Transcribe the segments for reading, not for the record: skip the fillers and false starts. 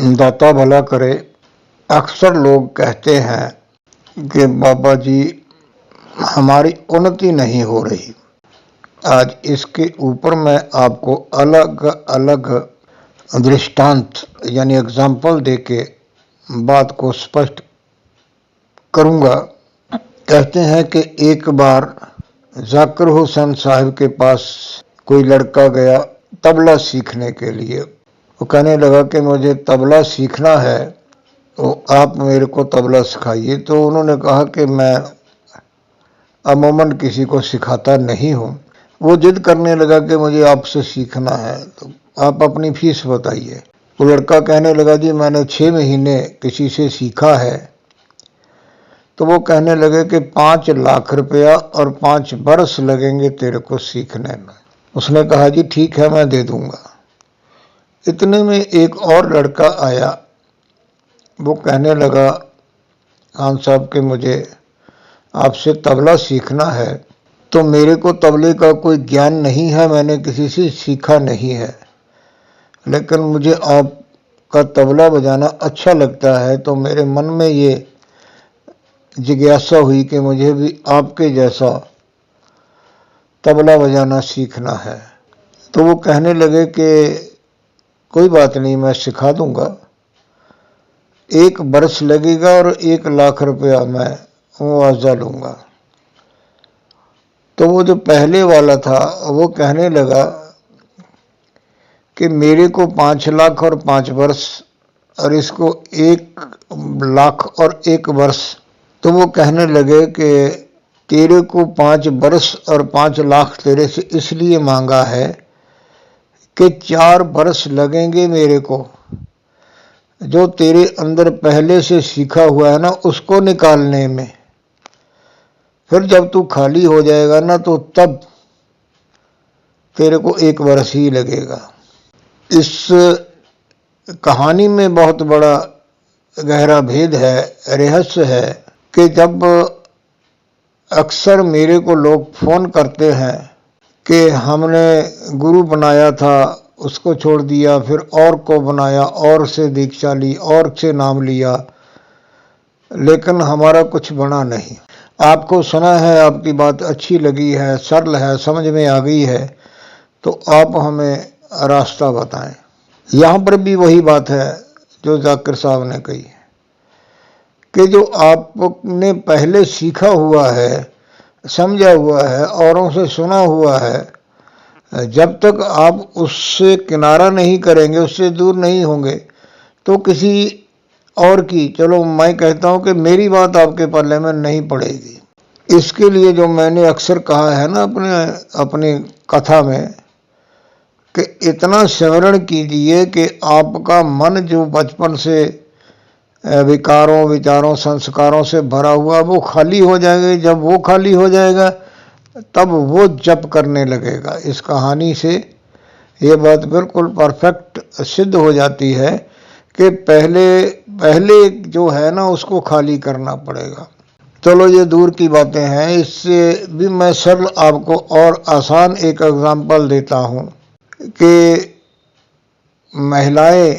दाता भला करे। अक्सर लोग कहते हैं कि बाबा जी हमारी उन्नति नहीं हो रही। आज इसके ऊपर मैं आपको अलग अलग दृष्टांत यानी एग्जाम्पल देके बात को स्पष्ट करूंगा। कहते हैं कि एक बार जाकिर हुसैन साहब के पास कोई लड़का गया तबला सीखने के लिए। वो कहने लगा कि मुझे तबला सीखना है, तो आप मेरे को तबला सिखाइए। तो उन्होंने कहा कि मैं अमूमन किसी को सिखाता नहीं हूँ। वो जिद करने लगा कि मुझे आपसे सीखना है, तो आप अपनी फीस बताइए। वो लड़का कहने लगा जी मैंने 6 महीने किसी से सीखा है। तो वो कहने लगे कि 5 लाख रुपया और 5 बरस लगेंगे तेरे को सीखने में। उसने कहा जी ठीक है मैं दे दूंगा। इतने में एक और लड़का आया। वो कहने लगा खान साहब कि मुझे आपसे तबला सीखना है, तो मेरे को तबले का कोई ज्ञान नहीं है, मैंने किसी से सीखा नहीं है, लेकिन मुझे आपका तबला बजाना अच्छा लगता है। तो मेरे मन में ये जिज्ञासा हुई कि मुझे भी आपके जैसा तबला बजाना सीखना है। तो वो कहने लगे कि कोई बात नहीं मैं सिखा दूंगा, 1 बरस लगेगा और 1 लाख रुपया मैं मुआवजा लूंगा। तो वो जो पहले वाला था वो कहने लगा कि मेरे को 5 लाख और 5 वर्ष और इसको 1 लाख और 1 वर्ष। तो वो कहने लगे कि तेरे को 5 बरस और 5 लाख तेरे से इसलिए मांगा है कि 4 बरस लगेंगे मेरे को, जो तेरे अंदर पहले से सीखा हुआ है ना उसको निकालने में। फिर जब तू खाली हो जाएगा ना तो तब तेरे को 1 बरस ही लगेगा। इस कहानी में बहुत बड़ा गहरा भेद है, रहस्य है कि जब अक्सर मेरे को लोग फोन करते हैं कि हमने गुरु बनाया था उसको छोड़ दिया, फिर और को बनाया, और से दीक्षा ली, और से नाम लिया, लेकिन हमारा कुछ बना नहीं। आपको सुना है, आपकी बात अच्छी लगी है, सरल है, समझ में आ गई है, तो आप हमें रास्ता बताएं। यहाँ पर भी वही बात है जो जाकिर साहब ने कही कि जो आपने पहले सीखा हुआ है, समझा हुआ है, औरों से सुना हुआ है, जब तक आप उससे किनारा नहीं करेंगे, उससे दूर नहीं होंगे, तो किसी और की, चलो मैं कहता हूं कि मेरी बात आपके पल्ले में नहीं पड़ेगी। इसके लिए जो मैंने अक्सर कहा है ना अपनी कथा में कि इतना स्मरण कीजिए कि आपका मन जो बचपन से विकारों, विचारों, संस्कारों से भरा हुआ वो खाली हो जाएगा। जब वो खाली हो जाएगा तब वो जप करने लगेगा। इस कहानी से ये बात बिल्कुल परफेक्ट सिद्ध हो जाती है कि पहले जो है ना उसको खाली करना पड़ेगा। चलो ये दूर की बातें हैं, इससे भी मैं सरल आपको और आसान एक एग्जांपल देता हूँ कि महिलाएं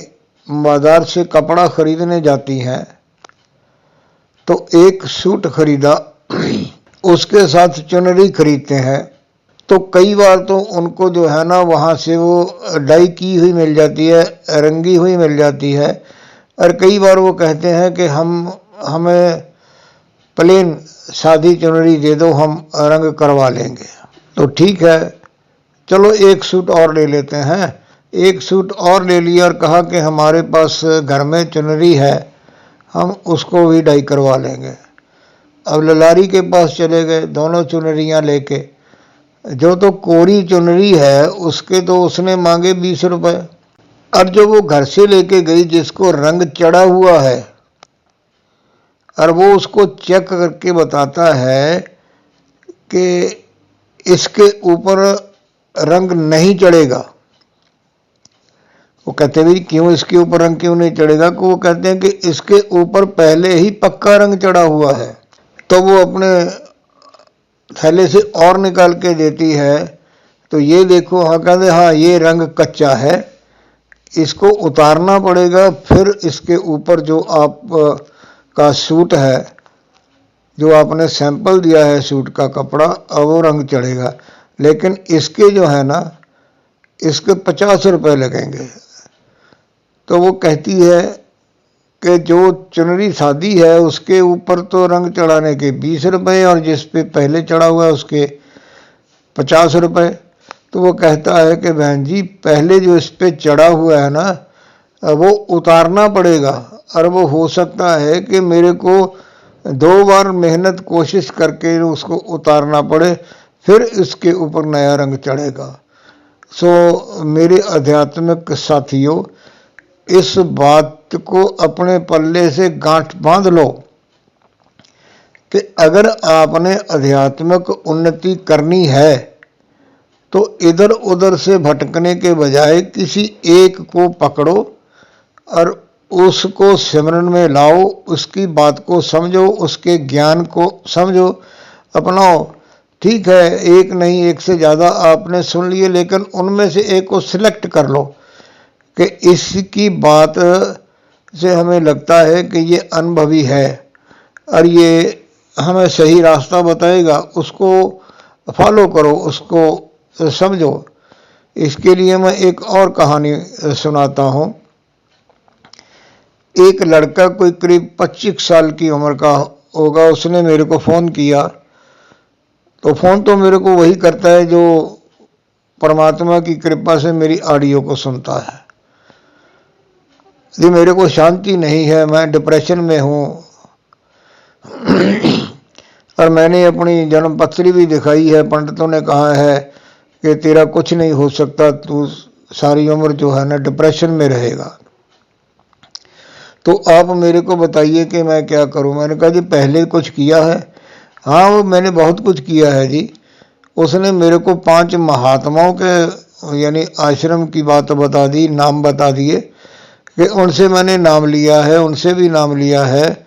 बाजार से कपड़ा खरीदने जाती हैं, तो एक सूट खरीदा, उसके साथ चुनरी खरीदते हैं, तो कई बार तो उनको जो है ना वहाँ से वो डाई की हुई मिल जाती है, रंगी हुई मिल जाती है, और कई बार वो कहते हैं कि हमें प्लेन सादी चुनरी दे दो, हम रंग करवा लेंगे। तो ठीक है, चलो एक सूट और ले लेते हैं। एक सूट और ले लिया और कहा कि हमारे पास घर में चुनरी है, हम उसको भी डाई करवा लेंगे। अब ललारी के पास चले गए दोनों चुनरियां लेके। जो तो कोरी चुनरी है उसके तो उसने मांगे 20 रुपए, और जो वो घर से लेके गई जिसको रंग चढ़ा हुआ है, और वो उसको चेक करके बताता है कि इसके ऊपर रंग नहीं चढ़ेगा। वो कहते हैं क्यों इसके ऊपर रंग क्यों नहीं चढ़ेगा? को वो कहते हैं कि इसके ऊपर पहले ही पक्का रंग चढ़ा हुआ है। तो वो अपने थैले से और निकाल के देती है, तो ये देखो, हाँ कहते हाँ ये रंग कच्चा है, इसको उतारना पड़ेगा, फिर इसके ऊपर जो आप का सूट है, जो आपने सैंपल दिया है सूट का कपड़ा, अब वो रंग चढ़ेगा। लेकिन इसके जो है ना, इसके 50 रुपये लगेंगे। तो वो कहती है कि जो चुनरी शादी है उसके ऊपर तो रंग चढ़ाने के 20 रुपये, और जिस पे पहले चढ़ा हुआ है उसके 50 रुपये। तो वो कहता है कि बहन जी, पहले जो इस पे चढ़ा हुआ है ना, वो उतारना पड़ेगा, और वो हो सकता है कि मेरे को 2 बार मेहनत कोशिश करके उसको उतारना पड़े, फिर इसके ऊपर नया रंग चढ़ेगा। सो मेरे आध्यात्मिक साथियों, इस बात को अपने पल्ले से गांठ बांध लो कि अगर आपने आध्यात्मिक उन्नति करनी है तो इधर उधर से भटकने के बजाय किसी एक को पकड़ो और उसको सिमरन में लाओ, उसकी बात को समझो, उसके ज्ञान को समझो, अपनाओ। ठीक है, एक नहीं, एक से ज़्यादा आपने सुन लिए, लेकिन उनमें से एक को सिलेक्ट कर लो कि इसकी बात से हमें लगता है कि ये अनुभवी है और ये हमें सही रास्ता बताएगा, उसको फॉलो करो, उसको समझो। इसके लिए मैं एक और कहानी सुनाता हूँ। एक लड़का कोई करीब 25 साल की उम्र का होगा, उसने मेरे को फ़ोन किया। तो फ़ोन तो मेरे को वही करता है जो परमात्मा की कृपा से मेरी ऑडियो को सुनता है। जी, मेरे को शांति नहीं है, मैं डिप्रेशन में हूँ और मैंने अपनी जन्मपत्री भी दिखाई है। पंडितों ने कहा है कि तेरा कुछ नहीं हो सकता, तू सारी उम्र जो है ना डिप्रेशन में रहेगा। तो आप मेरे को बताइए कि मैं क्या करूं। मैंने कहा जी, पहले कुछ किया है? हाँ, वो मैंने बहुत कुछ किया है जी। उसने मेरे को 5 महात्माओं के यानी आश्रम की बात बता दी, नाम बता दिए कि उनसे मैंने नाम लिया है, उनसे भी नाम लिया है,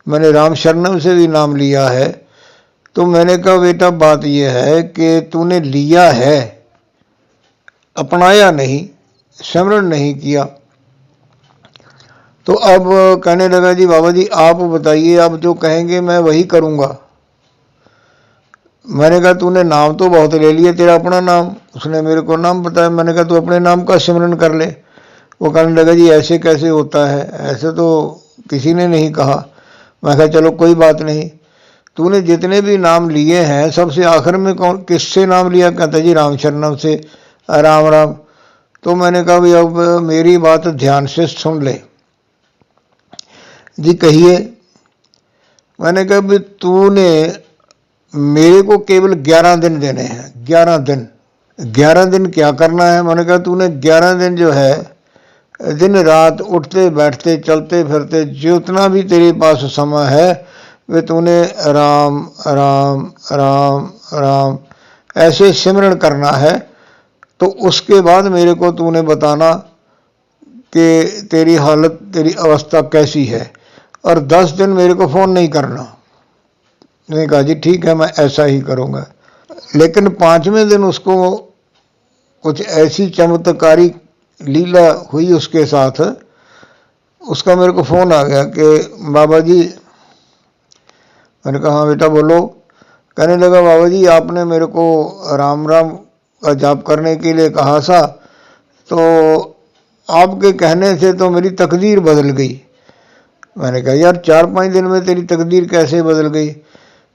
मैंने राम शरणम से भी नाम लिया है। तो मैंने कहा बेटा, बात यह है कि तूने लिया है, अपनाया नहीं, स्मरण नहीं किया। तो अब कहने लगा जी बाबा जी आप बताइए, आप जो कहेंगे मैं वही करूँगा। मैंने कहा तूने नाम तो बहुत ले लिया, तेरा अपना नाम। उसने मेरे को नाम बताया। मैंने कहा तू अपने नाम का सिमरन कर ले। वो कहने लगा जी ऐसे कैसे होता है, ऐसे तो किसी ने नहीं कहा। मैं कहा चलो कोई बात नहीं, तूने जितने भी नाम लिए हैं सबसे आखिर में कौन किससे नाम लिया? कहता जी राम शरणम से, राम राम। तो मैंने कहा भाई अब मेरी बात ध्यान से सुन ले। जी कहिए। मैंने कहा भाई तूने मेरे को केवल 11 दिन देने हैं, 11 दिन। 11 दिन क्या करना है? मैंने कहा तूने 11 दिन जो है दिन रात उठते बैठते चलते फिरते जितना भी तेरे पास समय है वे तूने राम राम राम राम ऐसे सिमरन करना है। तो उसके बाद मेरे को तूने बताना कि तेरी हालत, तेरी अवस्था कैसी है, और 10 दिन मेरे को फ़ोन नहीं करना। मैंने कहा जी ठीक है, मैं ऐसा ही करूँगा। लेकिन 5वें दिन उसको कुछ ऐसी चमत्कारी लीला हुई उसके साथ, उसका मेरे को फ़ोन आ गया कि बाबा जी। मैंने कहा हाँ बेटा बोलो। कहने लगा बाबा जी आपने मेरे को राम राम का जाप करने के लिए कहा था, तो आपके कहने से तो मेरी तकदीर बदल गई। मैंने कहा यार 4-5 दिन में तेरी तकदीर कैसे बदल गई?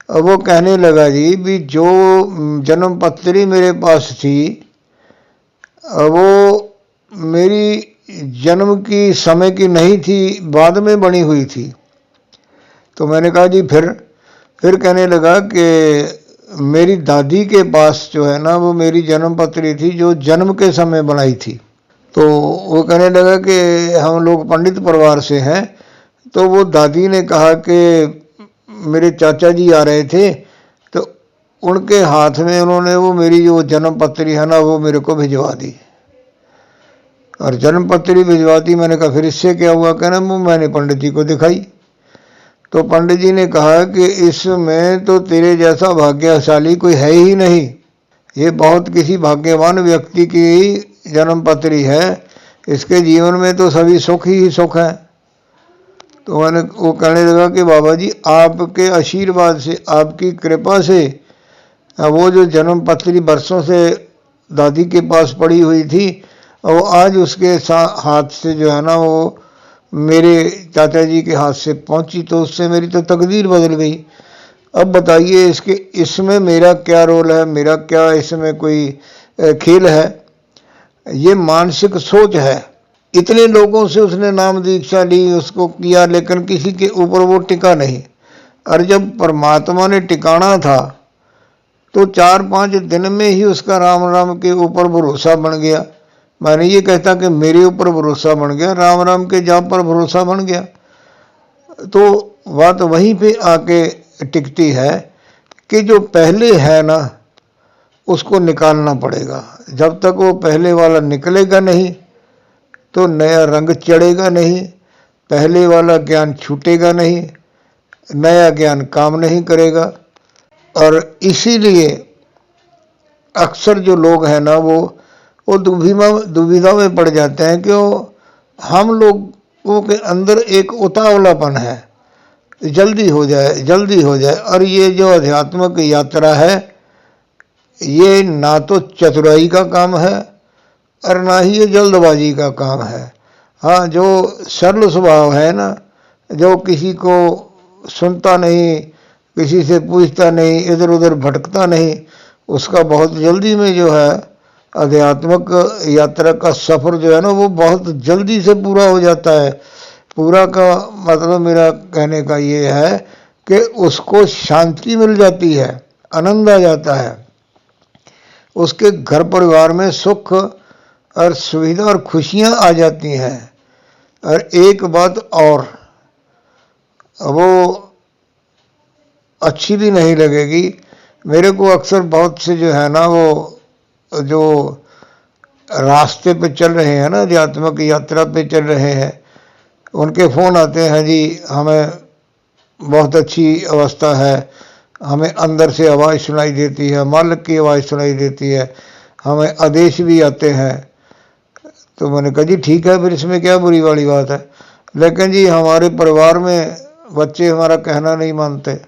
अब वो कहने लगा जी भी जो जन्म पत्री मेरे पास थी वो मेरी जन्म की समय की नहीं थी, बाद में बनी हुई थी। तो मैंने कहा जी फिर कहने लगा कि मेरी दादी के पास जो है ना वो मेरी जन्म पत्री थी जो जन्म के समय बनाई थी। तो वो कहने लगा कि हम लोग पंडित परिवार से हैं, तो वो दादी ने कहा कि मेरे चाचा जी आ रहे थे तो उनके हाथ में उन्होंने वो मेरी जो जन्म पत्री है ना वो मेरे को भिजवा दी, और जन्म पत्री भिजवा दी। मैंने कहा फिर इससे क्या हुआ? कहना वो मैंने पंडित जी को दिखाई, तो पंडित जी ने कहा कि इसमें तो तेरे जैसा भाग्यशाली कोई है ही नहीं, ये बहुत किसी भाग्यवान व्यक्ति की जन्म पत्री है, इसके जीवन में तो सभी सुख ही सुख है। तो मैंने वो कहने लगा कि बाबा जी आपके आशीर्वाद से, आपकी कृपा से वो जो जन्म पत्री वर्षों से दादी के पास पड़ी हुई थी, और आज उसके हाथ से जो है ना वो मेरे चाचा जी के हाथ से पहुंची, तो उससे मेरी तो तकदीर बदल गई। अब बताइए इसमें मेरा क्या रोल है, मेरा क्या इसमें कोई खेल है? ये मानसिक सोच है। इतने लोगों से उसने नाम दीक्षा ली, उसको किया, लेकिन किसी के ऊपर वो टिका नहीं। और जब परमात्मा ने टिकाना था तो 4-5 दिन में ही उसका राम राम के ऊपर भरोसा बन गया। मैं नहीं ये कहता कि मेरे ऊपर भरोसा बन गया, राम राम के जाप पर भरोसा बन गया। तो बात वहीं पे आके टिकती है कि जो पहले है ना उसको निकालना पड़ेगा। जब तक वो पहले वाला निकलेगा नहीं तो नया रंग चढ़ेगा नहीं, पहले वाला ज्ञान छूटेगा नहीं, नया ज्ञान काम नहीं करेगा। और इसीलिए अक्सर जो लोग हैं ना वो दुविधा में पड़ जाते हैं कि हम लोगों के अंदर एक उतावलापन है, जल्दी हो जाए जल्दी हो जाए। और ये जो आध्यात्मिक यात्रा है ये ना तो चतुराई का काम है और ना ही ये जल्दबाजी का काम है। हाँ, जो सरल स्वभाव है ना, जो किसी को सुनता नहीं, किसी से पूछता नहीं, इधर उधर भटकता नहीं, उसका बहुत जल्दी में जो है आध्यात्मिक यात्रा का सफ़र जो है ना वो बहुत जल्दी से पूरा हो जाता है। पूरा का मतलब मेरा कहने का ये है कि उसको शांति मिल जाती है, आनंद आ जाता है, उसके घर परिवार में सुख और सुविधा और खुशियाँ आ जाती हैं। और एक बात और, वो अच्छी भी नहीं लगेगी मेरे को, अक्सर बहुत से जो है ना वो जो रास्ते पे चल रहे हैं ना, आध्यात्मिक यात्रा पे चल रहे हैं, उनके फ़ोन आते हैं, जी हमें बहुत अच्छी अवस्था है, हमें अंदर से आवाज़ सुनाई देती है, मालिक की आवाज़ सुनाई देती है, हमें आदेश भी आते हैं। तो मैंने कहा जी ठीक है, फिर इसमें क्या बुरी वाली बात है। लेकिन जी हमारे परिवार में बच्चे हमारा कहना नहीं मानते।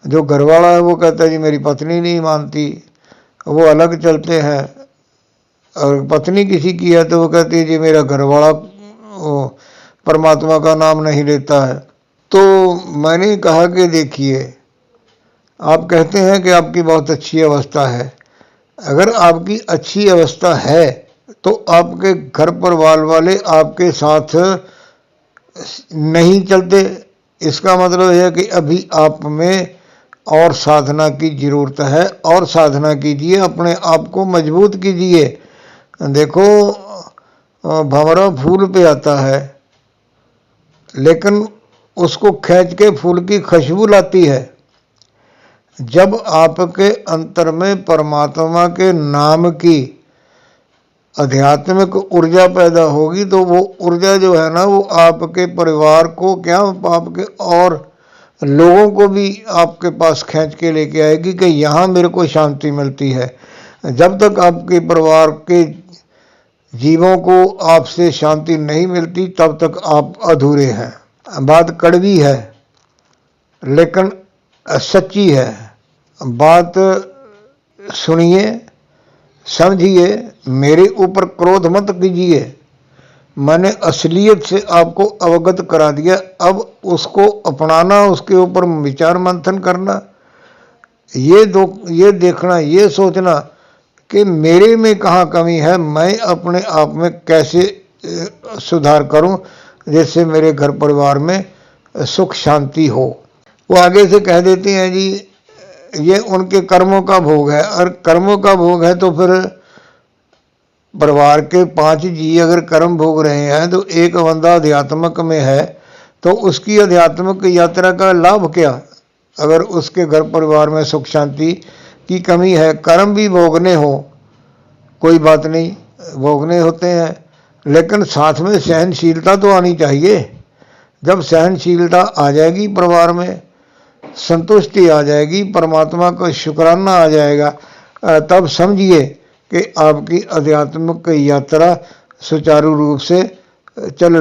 जो घरवाला है वो कहता है जी मेरी पत्नी नहीं मानती, वो अलग चलते हैं। और पत्नी किसी की है तो वो कहती है जी मेरा घरवाला परमात्मा का नाम नहीं लेता है। तो मैंने कहा कि देखिए, आप कहते हैं कि आपकी बहुत अच्छी अवस्था है, अगर आपकी अच्छी अवस्था है तो आपके घर परिवार वाले आपके साथ नहीं चलते। इसका मतलब है कि अभी आप में और साधना की ज़रूरत है, और साधना कीजिए, अपने आप को मजबूत कीजिए। देखो, भंवरा फूल पे आता है लेकिन उसको खींच के फूल की खुशबू लाती है। जब आपके अंतर में परमात्मा के नाम की आध्यात्मिक ऊर्जा पैदा होगी तो वो ऊर्जा जो है ना वो आपके परिवार को क्या, आपके और लोगों को भी आपके पास खींच के लेके आएगी कि यहाँ मेरे को शांति मिलती है। जब तक आपके परिवार के जीवों को आपसे शांति नहीं मिलती तब तक आप अधूरे हैं। बात कड़वी है लेकिन सच्ची है। बात सुनिए, समझिए, मेरे ऊपर क्रोध मत कीजिए, मैंने असलियत से आपको अवगत करा दिया। अब उसको अपनाना, उसके ऊपर विचार मंथन करना, ये देखना, ये सोचना कि मेरे में कहाँ कमी है, मैं अपने आप में कैसे सुधार करूं जिससे मेरे घर परिवार में सुख शांति हो। वो आगे से कह देती हैं जी ये उनके कर्मों का भोग है, और कर्मों का भोग है तो फिर परिवार के 5 जी अगर कर्म भोग रहे हैं तो एक बंदा अध्यात्मक में है तो उसकी आध्यात्मिक यात्रा का लाभ क्या, अगर उसके घर परिवार में सुख शांति की कमी है। कर्म भी भोगने हो कोई बात नहीं, भोगने होते हैं, लेकिन साथ में सहनशीलता तो आनी चाहिए। जब सहनशीलता आ जाएगी परिवार में, संतुष्टि आ जाएगी, परमात्मा का शुक्राना आ जाएगा, तब समझिए कि आपकी आध्यात्मिक यात्रा सुचारू रूप से चल